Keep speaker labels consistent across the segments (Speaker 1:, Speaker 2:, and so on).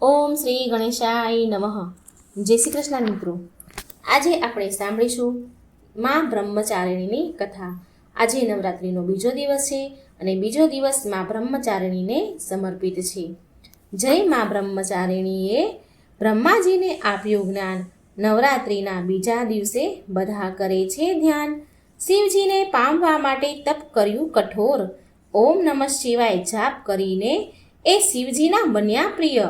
Speaker 1: ઓમ શ્રી ગણેશાય નમઃ. જય શ્રી કૃષ્ણ મિત્રો. આજે આપણે સાંભળીશું માં બ્રહ્મચારિણીની કથા. આજે નવરાત્રિનો બીજો દિવસ છે અને બીજો દિવસ માં બ્રહ્મચારિણીને સમર્પિત છે. જય માં બ્રહ્મચારિણીએ બ્રહ્માજીને આપ્યું જ્ઞાન. નવરાત્રિના બીજા દિવસે બધા કરે છે ધ્યાન. શિવજીને પામવા માટે તપ કર્યું કઠોર. ઓમ નમઃ શિવાય જાપ કરીને એ શિવજીના બન્યા પ્રિય.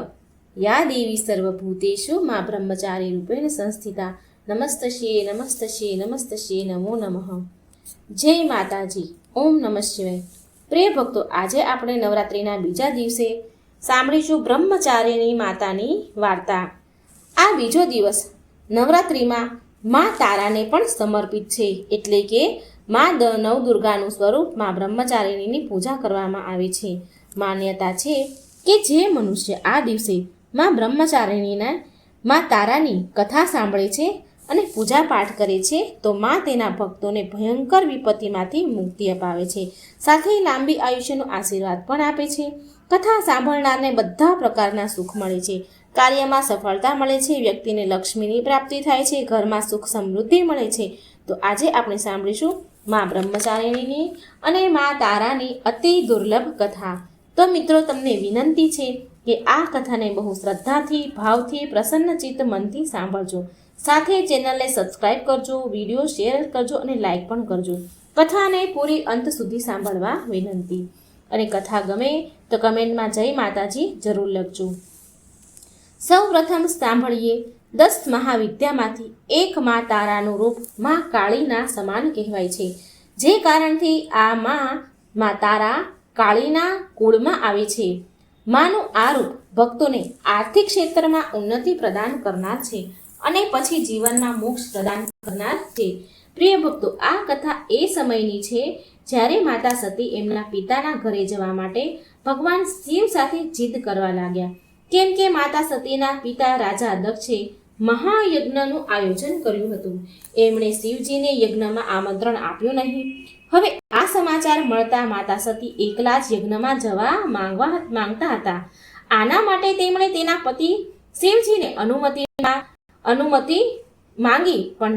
Speaker 1: યા દેવી સર્વભૂતેષુ મા બ્રહ્મચારી રૂપેણ સંસ્થિતા. નમસ્તશ્યે નમસ્તશ્યે નમસ્તશ્યે નમો નમઃ. જય માતાજી. ઓમ નમઃ શિવાય. પ્રિય ભક્તો, આજે આપણે નવરાત્રિના બીજા દિવસે સાંભળીશું બ્રહ્મચારિણી માતાની વાર્તા. આ બીજો દિવસ નવરાત્રિમાં મા તારાને પણ સમર્પિત છે. એટલે કે મા નવદુર્ગાનું સ્વરૂપ મા બ્રહ્મચારિણીની પૂજા કરવામાં આવે છે. માન્યતા છે કે જે મનુષ્ય આ દિવસે મા બ્રહ્મચારિણીના મા તારાની કથા સાંભળે છે અને પૂજા પાઠ કરે છે તો મા તેના ભક્તોને ભયંકર વિપત્તિમાંથી મુક્તિ અપાવે છે. સાથે લાંબી આયુષ્યનો આશીર્વાદ પણ આપે છે. કથા સાંભળનારને બધા પ્રકારના સુખ મળે છે. કાર્યમાં સફળતા મળે છે. વ્યક્તિને લક્ષ્મીની પ્રાપ્તિ થાય છે. ઘરમાં સુખ સમૃદ્ધિ મળે છે. તો આજે આપણે સાંભળીશું મા બ્રહ્મચારિણીની અને મા તારાની અતિ દુર્લભ કથા. તો મિત્રો, તમને વિનંતી છે કે આ કથાને બહુ શ્રદ્ધાથી, ભાવથી, પ્રસન્નચિત્ત મનથી સાંભળજો. સાથે ચેનલને સબસ્ક્રાઇબ કરજો, વિડીયો શેર કરજો અને લાઈક પણ કરજો. કથાને પૂરી અંત સુધી સાંભળવા વિનંતી. અને કથા ગમે તો કમેન્ટમાં જય માતાજી જરૂર લખજો. સૌ પ્રથમ સાંભળીએ 10 મહાવિદ્યામાંથી એક મા તારાનું રૂપ મા કાળીના સમાન કહેવાય છે. જે કારણથી આ મા તારા કાળીના કુળમાં આવે છે. માનું આ રૂપ ભક્તોને આર્થિક ક્ષેત્રમાં ઉન્નતિ પ્રદાન કરનાર છે અને પછી જીવનમાં મોક્ષ પ્રદાન કરનાર છે. પ્રિય ભક્તો, આ કથા એ સમયની છે જ્યારે માતા સતી એમના પિતાના ઘરે જવા માટે ભગવાન શિવ સાથે જીદ કરવા લાગ્યા. કેમ કે માતા સતીના પિતા રાજા દક્ષે મહાયજ્ઞનું આયોજન કર્યું હતું. એમણે શિવજીને યજ્ઞમાં આમંત્રણ આપ્યું નહીં. હવે આ સમાચાર મળતા માતા સતી એકલા જ યજ્ઞમાં જવા માંગતા હતા. આના માટે તેમણે તેના પતિ શિવજીને અનુમતિ માંગી, પણ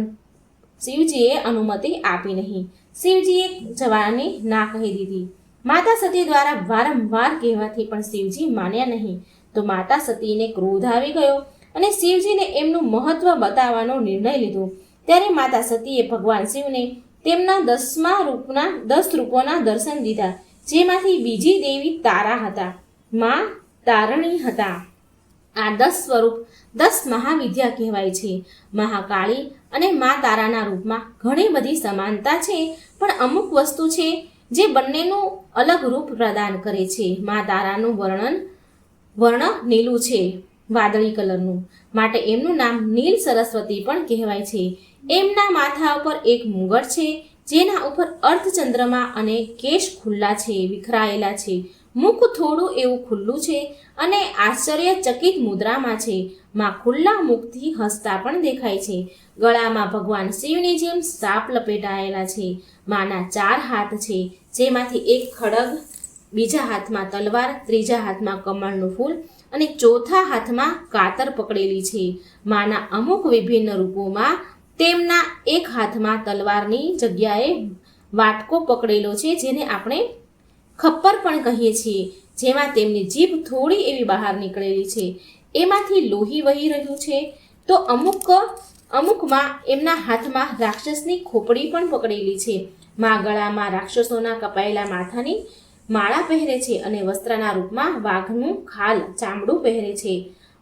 Speaker 1: શિવજીએ અનુમતિ આપી નહીં. શિવજીએ જવાની ના કહી દીધી. માતા સતી દ્વારા વારંવાર કહેવાથી પણ શિવજી માન્યા નહીં. તો માતા સતીને ક્રોધ આવી ગયો અને શિવજીને એમનું મહત્વ બતાવવાનો નિર્ણય લીધો. ત્યારે માતા સતીએ ભગવાન શિવને તેમના 10 રૂપોના દર્શન દીધા, જેમાંથી બીજી દેવી તારા હતા, મા તારણી હતા. આ 10 સ્વરૂપ 10 મહાવિદ્યા કહેવાય છે. મહાકાળી અને મા તારાના રૂપમાં ઘણી બધી સમાનતા છે, પણ અમુક વસ્તુ છે જે બંનેનું અલગ રૂપ પ્રદાન કરે છે. મા તારાનું વર્ણ નીલું છે, વાદળી કલરનું, માટે એમનું નામ નીલ સરસ્વતી પણ કહેવાય છે. એમના માથા ઉપર એક મુગટ છે, જેના ઉપર અર્ધચંદ્રમા અને કેશ ખુલ્લા છે, વિખરાયેલા છે. મુખ થોડું એવું ખુલ્લું છે અને આશ્ચર્યચકિત મુદ્રામાં છે. માં ખુલ્લા મુખથી હસતા પણ દેખાય છે. ગળામાં ભગવાન શિવની જેમ સાપ લપેટાયેલા છે. માના 4 હાથ છે, જેમાંથી એક ખડગ, બીજા હાથમાં તલવાર, ત્રીજા હાથમાં કમળનું ફૂલ અને ચોથા હાથમાં કાતર પકડેલી છે. માના અમુક વિભિન્ન રૂપોમાં તેમના એક હાથમાં તલવારની જગ્યાએ વાટકો પકડેલો છે, જેને આપણે ખપ્પર પણ કહીએ છીએ, જેમાં તેમની જીભ થોડી એવી બહાર નીકળેલી છે. એમાંથી લોહી વહી રહ્યું છે. તો અમુકમાં એમના હાથમાં રાક્ષસની ખોપડી પણ પકડેલી છે. મા ગળામાં રાક્ષસોના કપાયેલા માથાની માળા પહેરે છે અને વસ્ત્રના રૂપમાં વાઘનું ખાલ ચામડું પહેરે છે.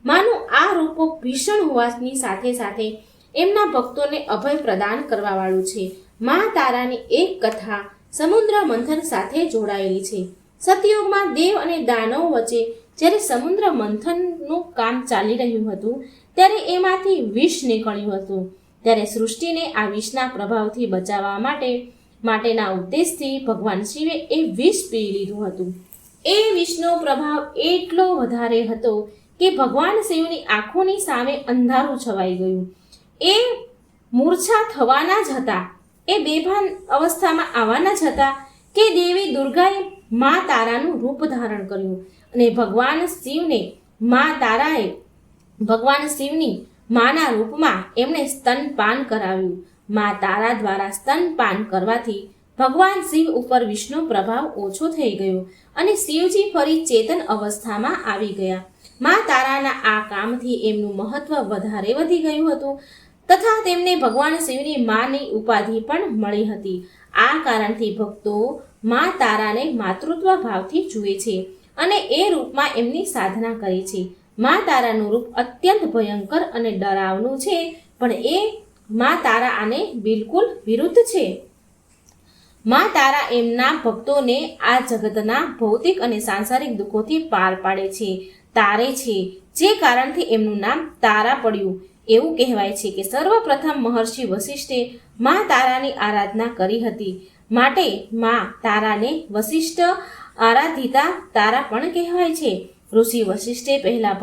Speaker 1: માનું આ રૂપો ભીષણ હોવાની સાથે સાથે એમના ભક્તોને અભય પ્રદાન કરવાવાળું છે. મા તારાની એક કથા સમુદ્ર મંથન સાથે જોડાયેલી છે. સતયુગમાં દેવ અને દાનવ વચ્ચે જ્યારે સમુદ્ર મંથનનું કામ ચાલી રહ્યું હતું, ત્યારે એમાંથી વિષ નીકળ્યું હતું. ત્યારે સૃષ્ટિને આ વિષના પ્રભાવથી બચાવવા માટેના ઉદ્દેશથી ભગવાન શિવે એ વિષ પી લીધું હતું. એ વિષનો પ્રભાવ એટલો વધારે હતો કે ભગવાન શિવની આંખોની સામે અંધારું છવાઈ ગયું. એ મૂર્છા થવાના જ હતા, એ બેભાન અવસ્થામાં આવવાના જ હતા કે દેવી દુર્ગાએ મા તારાનું રૂપ ધારણ કર્યું અને ભગવાન શિવને મા તારાએ ભગવાન શિવની માના રૂપમાં એમણે સ્તનપાન કરાવ્યું. મા તારા દ્વારા સ્તનપાન કરવાથી ભગવાન શિવ ઉપર વિષ્ણુ પ્રભાવ ઓછો થઈ ગયો અને શિવજી ફરી ચેતન અવસ્થામાં આવી ગયા. મા તારાના આ કામથી એમનું મહત્વ વધારે વધી ગયું હતું તથા તેમને ભગવાન શિવની માની ઉપાધિ પણ મળી હતી. આ કારણથી ભક્તો મા તારાને માતૃત્વ ભાવથી જુએ છે અને એ રૂપમાં એમની સાધના કરે છે. મા તારાનું રૂપ અત્યંત ભયંકર અને ડરાવનું છે, પણ એ મા તારા આને બિલકુલ વિરુદ્ધ છે. મા તારા એમના ભક્તોને આ જગતના ભૌતિક અને સાંસારિક દુઃખોથી પાર પાડે છે, તારે છે, જે કારણથી એમનું નામ તારા પડ્યું. એવું કહેવાય છે કે સર્વપ્રથમ મહર્ષિ વશિષ્ઠે મા તારાની આરાધના કરી હતી, માટે મા તારાને વશિષ્ઠ આરાધિતા તારા પણ કહેવાય છે. ઋષિ વશિષ્ઠે પહેલા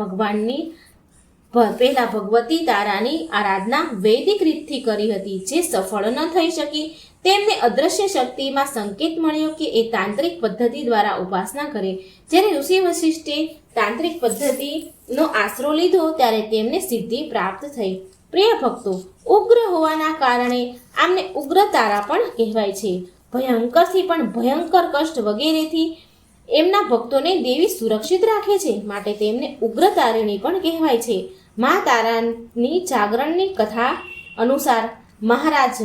Speaker 1: ભગવતી તારાની આરાધના વૈદિક રીતથી કરી હતી, જે સફળ ન થઈ શકી. તેમને અદ્રશ્ય શક્તિમાં સંકેત મળ્યો કે એ તાંત્રિક પદ્ધતિ દ્વારા ઉપાસના કરે. જ્યારે ઋષિ વશિષ્ઠે તાંત્રિક પદ્ધતિનો આશરો લીધો ત્યારે તેમને સિદ્ધિ પ્રાપ્ત થઈ. પ્રિય ભક્તો, ઉગ્ર હોવાના કારણે આમને ઉગ્ર તારા પણ કહેવાય છે. ભયંકરથી પણ ભયંકર કષ્ટ વગેરેથી એમના ભક્તોને દેવી સુરક્ષિત રાખે છે, માટે તેમને ઉગ્ર તારિણી પણ કહેવાય છે. મા તારાની જાગરણની કથા અનુસાર મહારાજ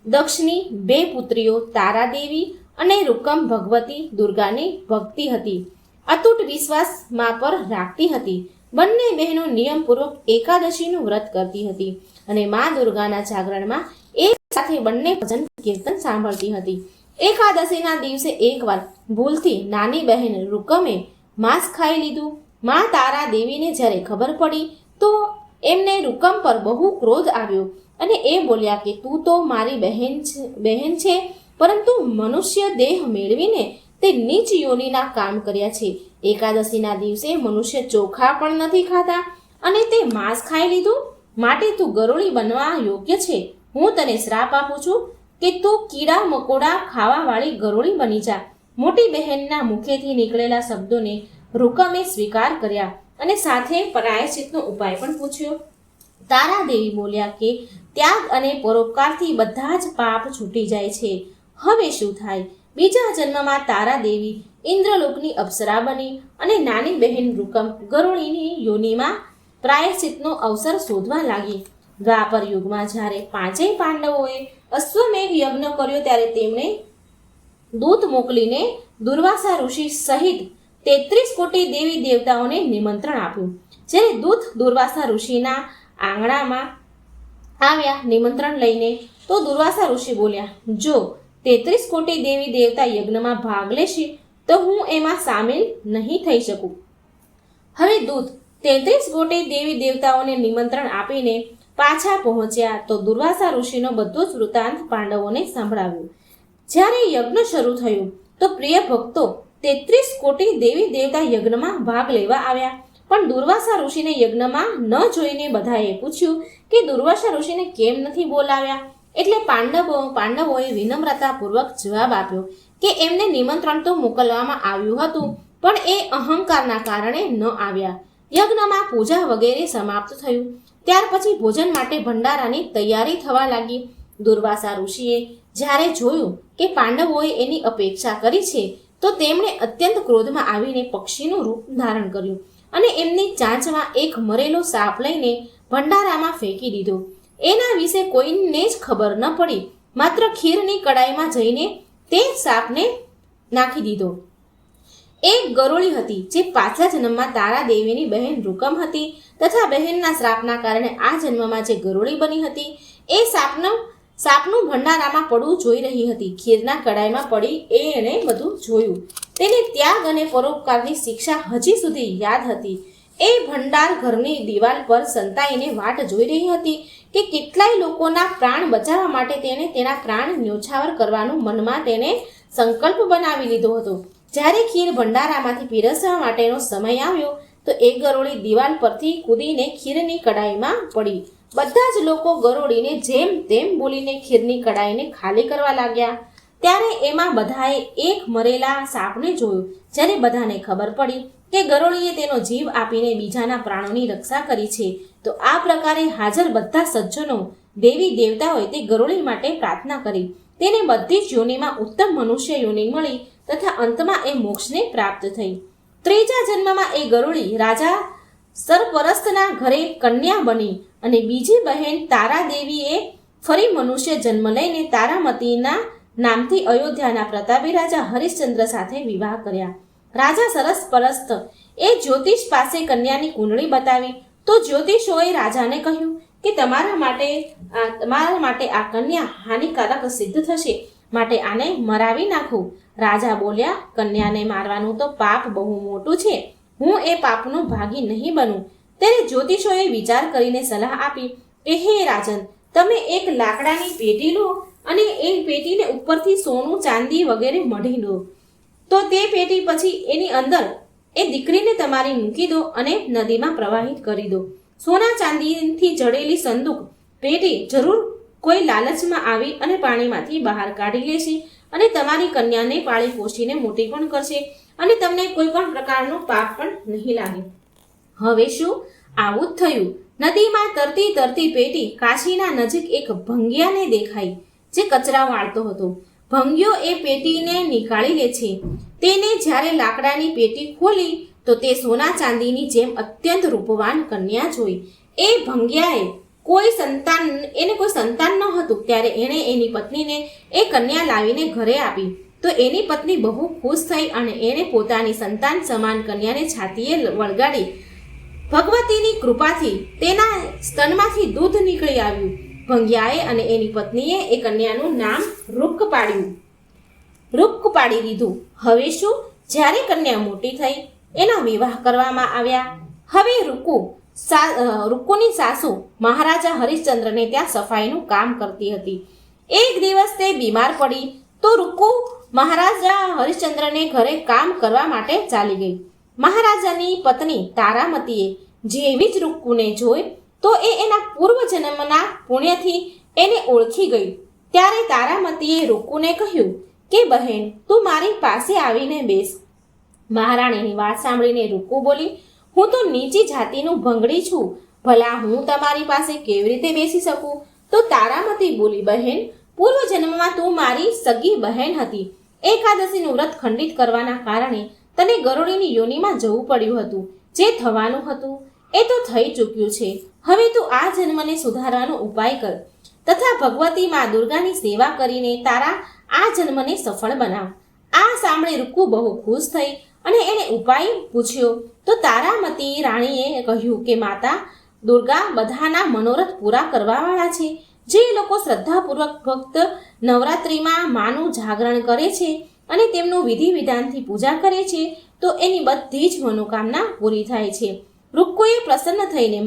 Speaker 1: દક્ષની 2 પુત્રીઓ તારા દેવી અને રૂકમ ભગવતી દુર્ગાની ભક્તિ હતી. અતૂટ વિશ્વાસ મા પર રાખતી હતી. બંને બહેનો નિયમપૂર્વક એકાદશીનું વ્રત કરતી હતી અને મા દુર્ગાના જાગરણમાં એક સાથે બંને ભજન કીર્તન સાંભળતી હતી. એકાદશીના દિવસે એકવાર ભૂલથી નાની બહેન રૂકમે માંસ ખાઈ લીધું. મા તારા દેવીને જ્યારે ખબર પડી તો એમને રૂકમ પર બહુ ક્રોધ આવ્યો અને એ બોલ્યા કે તું તો મારી બહેન છે, પરંતુ મનુષ્ય દેહ મેળવીને તે નીચ યોનિના કામ કર્યા છે. એકાદશીના દિવસે મનુષ્ય ચોખા પણ નથી ખાતા અને તે માંસ ખાઈ લીધું, માટે તું ગરોળી બનવા યોગ્ય છે. હું તને શ્રાપ આપું છું કે તું કીડા મકોડા ખાવાવાળી ગરોળી બની જા. મોટી બહેનના મુખેથી નીકળેલા શબ્દોને રૂકમે સ્વીકાર કર્યા અને સાથે પ્રાયશ્ચિતનો ઉપાય પણ પૂછ્યો. તારા દેવી બોલ્યા કે ત્યાગ અને પરોપકારથી બધા જ પાપ છૂટી જાય છે. હવે શું થાય? બીજા જન્મમાં તારા દેવી ઇન્દ્રલોકની અપ્સરા બની અને નાની બહેન રૂકમ ગરોળીની યોનિમાં પ્રાયશ્ચિતનો અવસર શોધવા લાગી. દ્વાપર યુગમાં જ્યારે 5 પાંડવોએ અશ્વમેઘ યજ્ઞ કર્યો ત્યારે તેમણે દૂત મોકલીને દુર્વાસા ઋષિ સહિત 33 કોટી દેવી દેવતાઓને નિમંત્રણ આપ્યું. જ્યારે દૂત દુર્વાસા ઋષિના આંગણામાં આવ્યા નિમંત્રણ લઈને, તો દુર્વાસા ઋષિ બોલ્યા, જો 33 કોટી દેવી દેવતા યજ્ઞમાં ભાગ લેશે તો હું એમાં સામેલ નહીં થઈ શકું. હવે દૂત 33 કોટી દેવી દેવતાઓને નિમંત્રણ આપીને પાછા પહોંચ્યા તો દુર્વાસા ઋષિનો બધો જ વૃત્તાંત પાંડવોને સંભળાવ્યો. જ્યારે યજ્ઞ શરૂ થયું તો પ્રિય ભક્તો 33 કોટી દેવી દેવતા યજ્ઞમાં ભાગ લેવા આવ્યા, પણ દુર્વાસા ઋષિને યજ્ઞમાં ન જોઈને બધાએ પૂછ્યું કે દુર્વાસા ઋષિને કેમ નથી બોલાવ્યા. એટલે પાંડવોએ વિનમ્રતાપૂર્વક જવાબ આપ્યો કે એમને નિમંત્રણ તો મોકલવામાં આવ્યું હતું, પણ એ અહંકારના કારણે ન આવ્યા. યજ્ઞમાં પૂજા વગેરે સમાપ્ત થયું. ત્યાર પછી ભોજન માટે ભંડારાની તૈયારી થવા લાગી. દુર્વાસા ઋષિએ જ્યારે જોયું કે પાંડવોએ એની અપેક્ષા કરી છે તો તેમણે અત્યંત ક્રોધમાં આવીને પક્ષીનું રૂપ ધારણ કર્યું અને એમની ચાંચમાં એક મરેલો સાપ લઈને ભંડારામાં ફેંકી દીધો. એના વિશે કોઈને જ ખબર ન પડી. માત્ર ખીરની કડાઈમાં જઈને તે સાપને નાખી દીધો. એક ગરોળી હતી જે પાછલા જન્મમાં તારા દેવીની બહેન રૂકમ હતી તથા બહેનના શ્રાપના કારણે આ જન્મમાં જે ગરોળી બની હતી એ સાપનું ભંડારામાં પડવું જોઈ રહી હતી. ખીરના કડાઈમાં પડી એણે બધું જોયું. તેને ત્યાગ અને પરોપકારની શિક્ષા હજી સુધી યાદ હતી. એ ભંડાર ઘરની દિવાલ પર સંતાઈને વાટ જોઈ રહી હતી કે કેટલાય લોકોના પ્રાણ બચાવવા માટે તેણે તેના પ્રાણ ન્યોછાવર કરવાનું મનમાં તેને સંકલ્પ બનાવી લીધો હતો. જ્યારે ખીર ભંડારામાંથી પીરસવા માટેનો સમય આવ્યો તો એક ગરોળી દિવાલ પરથી કૂદીને ખીરની કડાઈમાં પડી. બધા જ લોકો ગરોળીને જેમ તેમ બોલીને ખીરની કડાઈને ખાલી કરવા લાગ્યા. ત્યારે એમાં બધાએ એક મરેલા સાપને જોયું. જ્યારે બધાને ખબર પડી કે ગરોળીએ તેનો જીવ આપીને બીજાના પ્રાણોની રક્ષા કરી છે. તો આ પ્રકારે હાજર બધા સજ્જનો, દેવી દેવતાઓએ તે ગરોળી માટે પ્રાર્થના કરી. તેને બધી જ યોનિમાં ઉત્તમ મનુષ્ય યોનિ મળી તથા અંતમાં એ મોક્ષને પ્રાપ્ત થઈ. ત્રીજા જન્મમાં એ ગરોળી રાજા સરપરસ્તના ઘરે કન્યા બની અને બીજી બહેન તારા દેવીએ ફરી મનુષ્ય જન્મ લઈને તારામતીના નામથી અયોધ્યાના પ્રતાપી રાજા હરિશ્ચંદ્ર સાથે વિવાહ કર્યા. રાજા સરસપરસ્ત એ જ્યોતિષ પાસે કન્યાની કુંડળી બતાવી તો જ્યોતિષોએ રાજાને કહ્યું કે તમારા માટે આ કન્યા હાનિકારક સિદ્ધ થશે, માટે આને મરાવી નાખો. રાજા બોલ્યા, કન્યાને મારવાનું તો પાપ બહુ મોટું છે, હું એ પાપનો ભાગી નહીં બનું. ત્યારે જ્યોતિષોએ વિચાર કરીને સલાહ આપી કે હે રાજન, તમે એક લાકડાની પેટી લો અને એ પેટીને ઉપરથી સોનું ચાંદી વગેરે મઢી દો. તો તે પેટી પછી એની અંદર એ દીકરીને તમારી મૂકી દો અને નદીમાં પ્રવાહિત કરી દો. સોના ચાંદીથી જડેલી સંદૂક પેટી જરૂર કોઈ લાલચમાં આવી અને પાણીમાંથી બહાર કાઢી લેશે અને તમારી કન્યાને પાળી પોષીને મોટી પણ કરશે અને તમને કોઈ પણ પ્રકારનું પાપ પણ નહીં લાગે. હવે શું? આવું જ થયું. નદીમાં તરતી તરતી પેટી કાશીના નજીક એક ભંગિયાને દેખાઈ, જે કચરા વાળતો હતો. ભંગિયો એ પેટીને નીકાળી લે છે. તેને જ્યારે લાકડાની પેટી ખોલી તો તે સોના ચાંદીની જેમ અત્યંત રૂપવાન કન્યા જોઈ. એ ભંગિયાએ કોઈ સંતાન ન હતું. ત્યારે એણે એની પત્નીને એ કન્યા લાવીને ઘરે આપી. તો એની પત્ની બહુ ખુશ થઈ અને એણે પોતાની સંતાન સમાન કન્યાને છાતીએ વળગાડી. ભગવતીની કૃપાથી તેના સ્તનમાંથી દૂધ નીકળી આવ્યું. ભંગિયાએ અને એની પત્નીએ એ કન્યાનું નામ રૂક પાડી દીધું. હવે શું? જ્યારે કન્યા મોટી થઈ એના વિવાહ કરવામાં આવ્યા. હવે રૂકુની સાસુ મહારાજા હરિશ્ચંદ્રને ત્યાં સફાઈનું કામ કરતી હતી. એક દિવસ તે બીમાર પડી તો રૂકુ મહારાજા હરિશ્ચંદ્રને ઘરે કામ કરવા માટે ચાલી ગઈ. મહારાજાની પત્ની તારામતીએ જેવી જ રૂકુને જોઈ તો એ એના પૂર્વજન્મના પુણ્યથી એને ઓળખી ગઈ. ત્યારે તારામતીએ રૂકુને કહ્યું કે બહેન, તું મારી પાસે આવીને બેસ. મહારાણીની વાત સાંભળીને રૂકુ બોલી, હું તો નીચી જાતિનું ભંગડી છું, ભલા હું તમારી પાસે કેવી રીતે બેસી શકું? તો તારામતી બોલી, બહેન, પૂર્વજન્મમાં તું મારી સગી બહેન હતી. એકાદશીનું વ્રત ખંડિત કરવાના કારણે તને ગરોળીની યોનિમાં જવું પડ્યું હતું. જે થવાનું હતું એ તો થઈ ચૂક્યું છે. હવે તું આ જન્મને સુધારવાનો ઉપાય કર તથા ભગવતી મા દુર્ગાની સેવા કરીને તારા આ જન્મને સફળ બનાવ. આ સાંભળી રૂકુ બહુ ખુશ થઈ અને એને ઉપાય પૂછ્યો. તો તારામતી રાણીએ કહ્યું કે માતા દુર્ગા બધાના મનોરથ પૂરા કરવાવાળા છે. જે લોકો શ્રદ્ધાપૂર્વક ભક્ત નવરાત્રિમાં માનું જાગરણ કરે છે અને તેમનું વિધિ વિધાનથી પૂજા કરે છે તો એની બધી જ મનોકામના પૂરી થાય છે. રૂક્કોએ પ્રસન્ન થઈને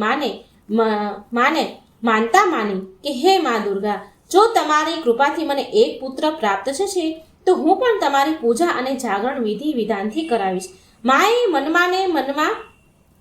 Speaker 1: માનતા માની કે હે મા દુર્ગા, જો તમારી કૃપાથી મને એક પુત્ર પ્રાપ્ત થશે તો હું પણ તમારી પૂજા અને જાગરણ વિધિ વિધાનથી કરાવીશ. માએ મનમાં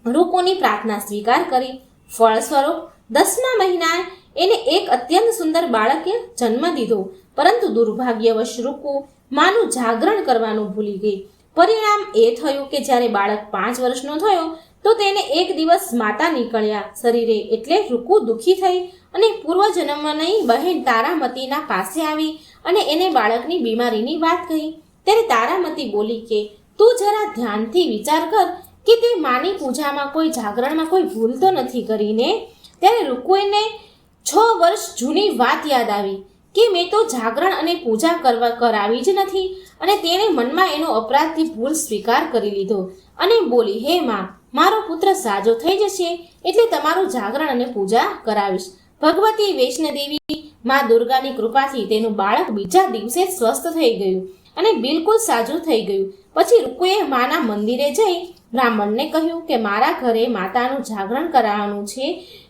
Speaker 1: રૂકોની પ્રાર્થના સ્વીકાર કરી. ફળ સ્વરૂપ 10મા મહિના એને એક અત્યંત સુંદર બાળકે જન્મ દીધો. પરંતુ દુર્ભાગ્યવશ રૂકુ માનું જાગરણ કરવાનું ભૂલી ગઈ. પરિણામ એ થયું કે જ્યારે બાળક 5 વર્ષનો થયો તો તેને એક દિવસ માતા નીકળ્યા શરીરે. એટલે રૂકુ દુઃખી થઈ અને પૂર્વજન્મની બહેન તારામતીના પાસે આવી અને એને બાળકની બીમારીની વાત કહી. ત્યારે તારામતી બોલી કે તું જરા ધ્યાનથી વિચાર કર કે તે માની પૂજામાં કોઈ જાગરણમાં કોઈ ભૂલ તો નથી કરીને. ત્યારે રૂકુને 6 વર્ષ જૂની વાત યાદ આવી કે મેં તો જાગરણ અને પૂજા કરાવી જ નથી અને તેણે મનમાં એનો અપરાધથી ભૂલ સ્વીકાર કરી લીધો અને બોલી, હે માં, મારો પુત્ર સાજો થઈ જશે એટલે તમારું જાગરણ અને પૂજા કરાવીશ. ભગવતી વૈષ્ણોદેવી મા દુર્ગાની કૃપાથી તેનું બાળક બીજા દિવસે સ્વસ્થ થઈ ગયું અને બિલકુલ સાજું થઈ ગયું. પછી રૂકુએ માના મંદિરે જઈ બ્રાહ્મણને કહ્યું કે મારા ઘરે માતાનું જાગરણ કરાવવાનું છે,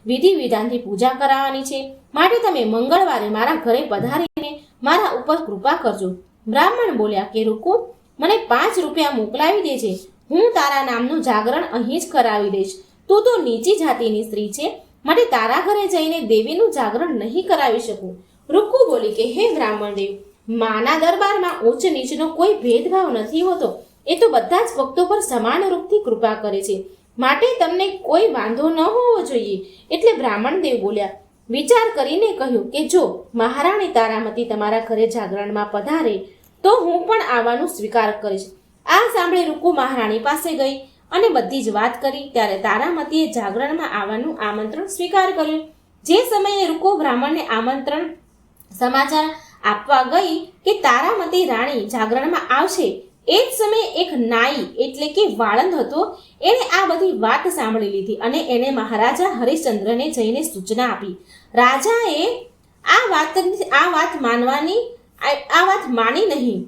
Speaker 1: વિધિ વિધાનથી પૂજા કરાવવાની છે, માટે તમે મંગળવારે મારા ઘરે પધારીને મારા ઉપર કૃપા કરજો. બ્રાહ્મણ બોલ્યા કે રૂકુ, મને 5 રૂપિયા મોકલાવી દેજે, હું તારા નામનું જાગરણ અહીં જ કરાવી દઈશ. તું તો નીચી જાતિની સ્ત્રી છે, માટે તારા ઘરે જઈને દેવીનું જાગરણ નહીં કરાવી શકું. રૂકુ બોલી કે હે બ્રાહ્મણ દેવ, માના દરબારમાં ઉચ્ચ નીચનો કોઈ ભેદભાવ નથી હોતો, એ તો બધા જ ભક્તો પર સમાન રૂપથી કૃપા કરે છે, માટે તમને કોઈ વાંધો ન હોવો જોઈએ. એટલે બ્રાહ્મણ દેવ બોલ્યા. વિચાર કરીને કહ્યું કે જો મહારાણી તારામતી તમારા ઘરે જાગરણમાં પધારે તો હું પણ આવવાનું સ્વીકાર કરીશ. આ સાંભળી રૂકુ મહારાણી પાસે ગઈ અને બધી જ વાત કરી. ત્યારે તારામતીએ જાગરણમાં આવવાનું આમંત્રણ સ્વીકાર કર્યું. જે સમયે રૂકુ બ્રાહ્મણને આમંત્રણ સમાચાર આપવા ગઈ કે તારામતી રાણી જાગરણમાં આવશે, એ જ સમયે એક નાઈ એટલે કે વાળંદ હતો. એણે આ બધી વાત સાંભળી લીધી અને એણે મહારાજા હરિશ્ચંદ્રને જઈને સૂચના આપી. રાજાએ આ વાત માની નહીં,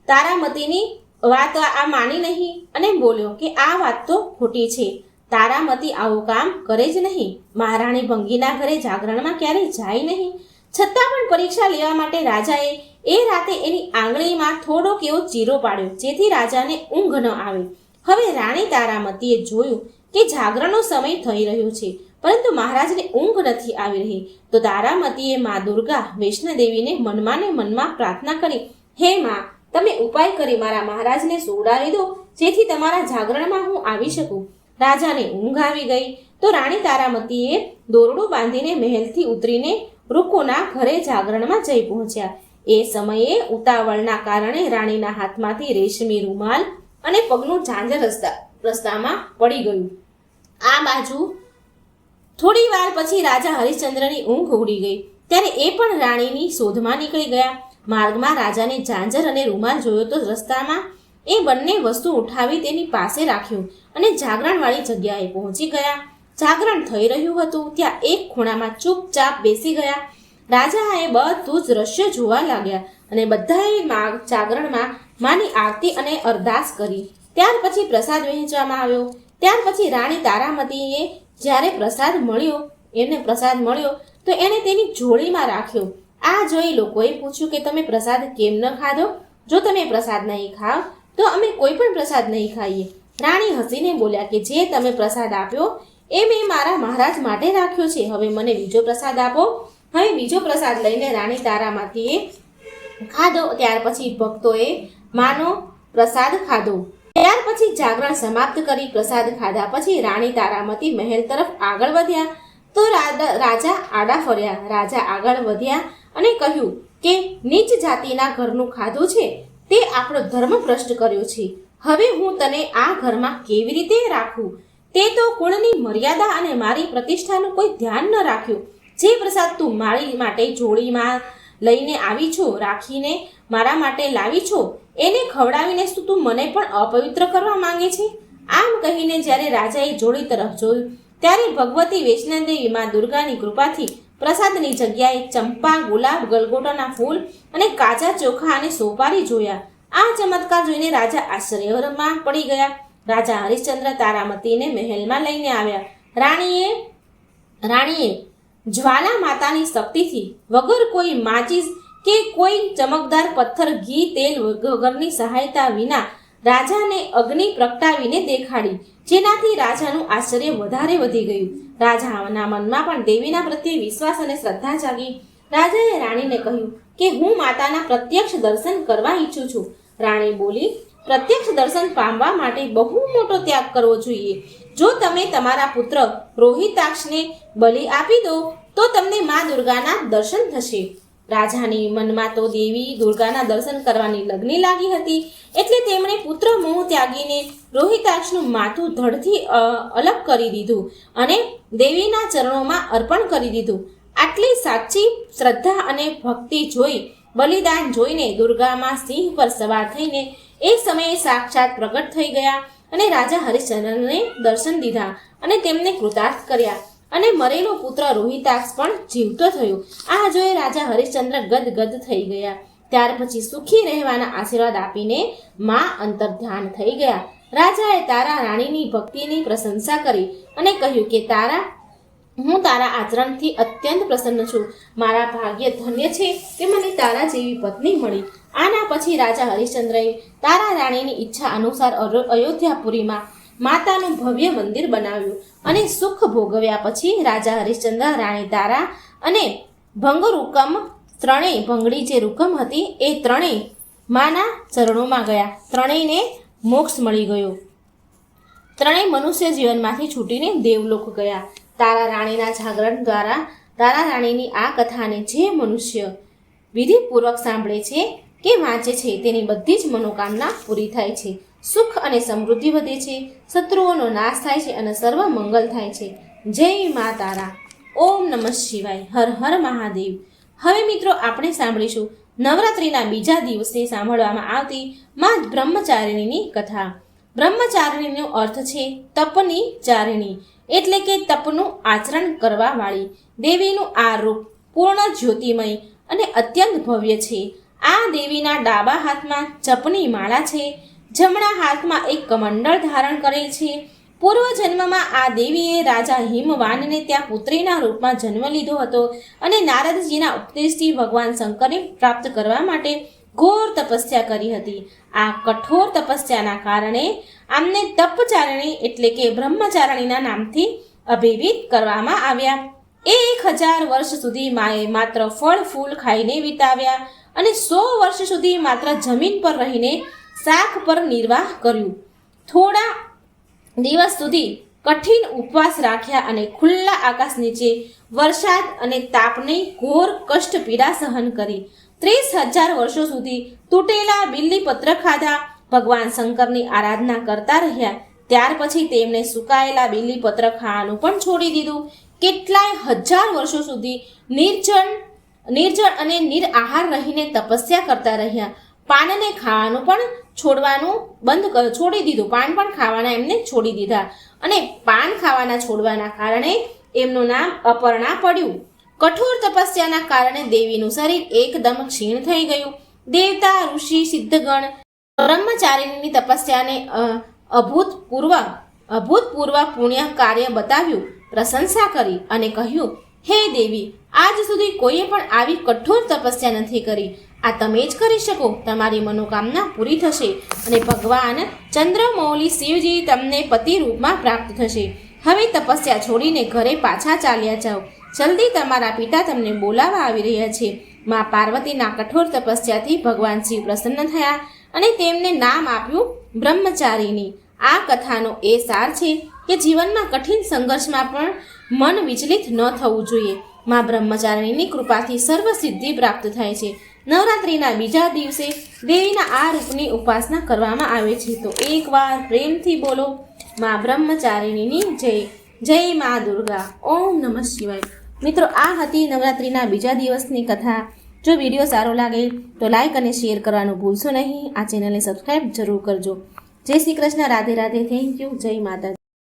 Speaker 1: તારામતીની વાત માની નહીં અને બોલ્યો કે આ વાત તો ખોટી છે. તારામતી આવું કામ કરે જ નહીં. મહારાણી ભંગીના ઘરે જાગરણમાં ક્યારેય જાય નહીં. છતાં પણ પરીક્ષા લેવા માટે રાજાએ એ રાતે એની આંગળીમાં થોડોક એવો ચીરો પાડ્યો, જેથી રાજાને ઊંઘ ન આવે. હવે રાણી તારામતીએ જોયું કે જાગરણનો સમય થઈ રહ્યો છે, પરંતુ મહારાજને ઊંઘ નથી આવી રહી. તો તારામતીએ મા દુર્ગા વૈષ્ણોદેવીને મનમાં ને મનમાં પ્રાર્થના કરી, હે મા, તમે ઉપાય કરી મારા મહારાજને સુવડાવી દો, જેથી તમારા જાગરણમાં હું આવી શકું. રાજાને ઊંઘ આવી ગઈ. તો રાણી તારામતીએ દોરડું બાંધીને મહેલથી ઉતરીને રૂકુના ઘરે જાગરણમાં જઈ પહોંચ્યા. એ સમયે ઉતાવળના કારણે રાણીના હાથમાંથી રેશમી રૂમાલ અને પગનું ઝાંઝર રસ્તામાં પડી ગયું. આ બાજુ થોડી વાર પછી રાજા હરિશ્ચંદ્રની ઊંઘ ઉડી ગઈ. ત્યારે એ પણ રાણીની શોધમાં નીકળી ગયા. માર્ગમાં રાજાને ઝાંઝર અને રૂમાલ જોયો તો રસ્તામાં એ બંને વસ્તુ ઉઠાવી તેની પાસે રાખ્યું અને જાગરણવાળી જગ્યાએ પહોંચી ગયા. જાગરણ થઈ રહ્યું હતું ત્યાં એક ખૂણામાં ચૂપચાપ બેસી ગયા. રાજાએ બધું જ દ્રશ્ય જોવા લાગ્યા અને બધાએ જાગરણમાં માની આરતી અને અરદાસ કરી. ત્યાર પછી પ્રસાદ વહેંચવામાં આવ્યો. ત્યાર પછી રાણી તારામતીએ જ્યારે પ્રસાદ મળ્યો તો એણે તેની જોડીમાં રાખ્યો. આ જોઈ લોકોએ પૂછ્યું કે તમે પ્રસાદ કેમ ન ખાધો? જો તમે પ્રસાદ નહીં ખાવ તો અમે કોઈ પણ પ્રસાદ નહીં ખાઈએ. રાણી હસીને બોલ્યા કે જે તમે પ્રસાદ આપ્યો એ મેં મારા મહારાજ માટે રાખ્યો છે. હવે મને બીજો પ્રસાદ આપો. હવે બીજો પ્રસાદ લઈને રાણી તારામતીએ ખાધો. ત્યાર પછી ભક્તોએ માનો પ્રસાદ ખાધો. ત્યાર પછી જાગરણ સમાપ્ત કરી પ્રસાદ ખાધા પછી રાણી તારામતી મહેલ તરફ આગળ વધ્યા. તો રાજા આડા ફર્યા. રાજા આગળ વધ્યા અને કહ્યું કે નીચ જાતિના ઘરનું ખાધું છે તે આપણો ધર્મ ભ્રષ્ટ કર્યો છે. હવે હું તને આ ઘરમાં કેવી રીતે રાખું? તે તો કુળની મર્યાદા અને મારી પ્રતિષ્ઠાનું કોઈ ધ્યાન ન રાખ્યું. જે પ્રસાદ તું મારી માટે જોડીમાં લઈને આવી છો, રાખીને મારા માટે લાવી છો, એને ખવડાવીને તું મને પણ અપવિત્ર કરવા માંગે છે? આમ કહીને જ્યારે રાજાએ જોડી તરફ જોયું ત્યારે ભગવતી વૈષ્ણોદેવી મા દુર્ગાની કૃપાથી પ્રસાદની જગ્યાએ ચંપા, ગુલાબ, ગલગોટાના ફૂલ અને કાચા ચોખા અને સોપારી જોયા. આ ચમત્કાર જોઈને રાજા આશ્ચર્યમાં પડી ગયા. રાજા હરિશ્ચંદ્ર તારામતીને મહેલમાં લઈને આવ્યા. રાણીએ જ્વાલા માતાની શક્તિથી વગર કોઈ માચીસ કે કોઈ ચમકદાર પથ્થર, ઘી, તેલ વગરની સહાયતા વિના રાજાને અગ્નિ પ્રગટાવીને દેખાડી, જેનાથી રાજાનું આશ્ચર્ય વધારે વધી ગયું. રાજાના મનમાં પણ દેવીના પ્રત્યે વિશ્વાસ અને શ્રદ્ધા જાગી. રાજાએ રાણીને કહ્યું કે હું માતાના પ્રત્યક્ષ દર્શન કરવા ઈચ્છું છું. રાણી બોલી, પ્રત્યક્ષ દર્શન પામવા માટે બહુ મોટો ત્યાગ કરવો જોઈએ. જો તમે તમારા પુત્ર રોહિતાક્ષને બલિ આપી દો તો તમને મા દુર્ગાના દર્શન થશે. રાજાની મનમાં તો દેવી દુર્ગાના દર્શન કરવાની લગ્ની લાગી હતી, એટલે તેમણે પુત્ર મોહ ત્યાગીને રોહિતાક્ષનું માથું ધડથી અલગ કરી દીધું અને દેવીના ચરણોમાં અર્પણ કરી દીધું. આટલી સાચી શ્રદ્ધા અને ભક્તિ જોઈ, બલિદાન જોઈને દુર્ગામાં સિંહ પર સવાર થઈને એ સમયે સાક્ષાત પ્રગટ થઈ ગયા અને રાજા હરિશ્ચંદ્રને દર્શન દીધા અને તેમને કૃતાર્થ કર્યા અને મરેલો પુત્ર રોહિતાક્ષ પણ જીવતો થયો. આ જોઈ રાજા હરિશ્ચંદ્ર ગદગદ થઈ ગયા. ત્યાર પછી સુખી રહેવાના આશીર્વાદ આપીને મા અંતર્ધ્યાન થઈ ગયા. રાજાએ તારા રાણીની ભક્તિની પ્રશંસા કરી અને કહ્યું કે હું તારા આચરણથી અત્યંત પ્રસન્ન છું. મારા ભાગ્ય ધન્ય છે કે મને તારા જેવી પત્ની મળી. આના પછી રાજા હરિશ્ચંદ્રએ તારા રાણીની ઈચ્છા અનુસાર અયોધ્યાપુરીમાં માતાનું ભવ્ય મંદિર બનાવ્યું અને સુખ ભોગવ્યા પછી રાજા હરિશ્ચંદ્ર, રાણી તારા અને ભંગરુકમ ત્રણેય ભંગડી જે રૂકમ હતી એ ત્રણેય માના ચરણોમાં ગયા. ત્રણેયને મોક્ષ મળી ગયો. ત્રણેય મનુષ્ય જીવનમાંથી છૂટીને દેવલોક ગયા. તારા રાણીના જાગરણ દ્વારા તારા રાણીની આ કથાને જે મનુષ્ય વિધિપૂર્વક સાંભળે છે કે વાંચે છે તેની બધી જ મનોકામના પૂરી થાય છે. સુખ અને સમૃદ્ધિ વધે છે, શત્રુઓનો નાશ થાય છે અને સર્વ મંગલ થાય છે. જય મા તારા. ઓમ નમઃ શિવાય. હર હર મહાદેવ. હવે મિત્રો આપણે સાંભળીશું નવરાત્રિના બીજા દિવસે સાંભળવામાં આવતી મા બ્રહ્મચારિણીની કથા. બ્રહ્મચારિણીનો અર્થ છે તપની ચારિણી, એટલે કે તપનું આચરણ કરવા વાળી. દેવીનું આ રૂપ પૂર્ણ જ્યોતિમય અને અત્યંત ભવ્ય છે. આ દેવીના ડાબા હાથમાં જપની માળા છે, જમણા હાથમાં એક કમંડળ ધારણ કરેલ છે. પૂર્વજન્મમાં આ દેવીએ રાજા હિમવાનને ત્યાં પુત્રીના રૂપમાં જન્મ લીધો હતો અને નારદજીના ઉપદેશથી ભગવાન શંકરને પ્રાપ્ત કરવા માટે ઘોર તપસ્યા કરી હતી. આ કઠોર તપસ્યાના કારણે આમને તપચારિણી એટલે કે બ્રહ્મચારિણીના નામથી અભિહિત કરવામાં આવ્યા. 1000 વર્ષ સુધી માએ માત્ર ફળ ફૂલ ખાઈને વિતાવ્યા અને 100 વર્ષ સુધી માત્ર જમીન પર રહીને શાક પર નિર્વાહ કર્યું. થોડા દિવસ સુધી કઠિન ઉપવાસ રાખ્યા અને ખુલ્લા આકાશ નીચે વરસાદ અને તાપની ઘોર કષ્ટ પીડા સહન કરી. 30,000 વર્ષો સુધી તૂટેલા બિલ્લીપત્ર ખાધા ભગવાન શંકરની આરાધના કરતા રહ્યા. ત્યાર પછી તેમણે સુકાયેલા બિલ્લીપત્ર ખાવાનું પણ છોડી દીધું. કેટલાય હજાર વર્ષો સુધી નિર્જળ અને નિરાહાર રહીને તપસ્યા કરતા રહ્યા. પાનને ખાવાનું પણ છોડી દીધું. પાન પણ ખાવાના એમને છોડી દીધા અને પાન ખાવાના છોડવાના કારણે એમનું નામ અપર્ણા પડ્યું. કઠોર તપસ્યાના કારણે દેવીનું શરીર એકદમ ક્ષીણ થઈ ગયું. દેવતા, ઋષિ, સિદ્ધગણ બ્રહ્મચારિણીની તપસ્યાને અભૂતપૂર્વ પુણ્ય કાર્ય બતાવ્યું, પ્રશંસા કરી અને કહ્યું, હે દેવી, આજ સુધી કોઈએ પણ આવી કઠોર તપસ્યા નથી કરી. આ તમે જ કરી શકો. તમારી મનોકામના પૂરી થશે અને ભગવાન ચંદ્રમૌલી શિવજી તમને પતિ રૂપમાં પ્રાપ્ત થશે. હવે તપસ્યા છોડીને ઘરે પાછા ચાલ્યા જાઓ. જલ્દી, તમારા પિતા તમને બોલાવવા આવી રહ્યા છે. મા પાર્વતીના કઠોર તપસ્યાથી ભગવાન શિવ પ્રસન્ન થયા અને તેમને નામ આપ્યું બ્રહ્મચારિણી. આ કથાનો એ સાર છે કે જીવનમાં કઠિન સંઘર્ષમાં પણ મન વિચલિત ન થવું જોઈએ. મા બ્રહ્મચારિણીની કૃપાથી સર્વ સિદ્ધિ પ્રાપ્ત થાય છે. નવરાત્રિના બીજા દિવસે દેવીના આ રૂપની ઉપાસના કરવામાં આવે છે. તો એકવાર પ્રેમથી બોલો મા બ્રહ્મચારિણીની જય. જય મા દુર્ગા. ઓમ નમઃ શિવાય. મિત્રો, આ હતી નવરાત્રિના બીજા દિવસની કથા. જો વિડીયો સારો લાગે તો લાઈક અને શેર કરવાનું ભૂલશો નહીં. આ ચેનલને સબસ્ક્રાઈબ જરૂર કરજો. જય શ્રી કૃષ્ણ. રાધે રાધે. Thank you. જય માતા.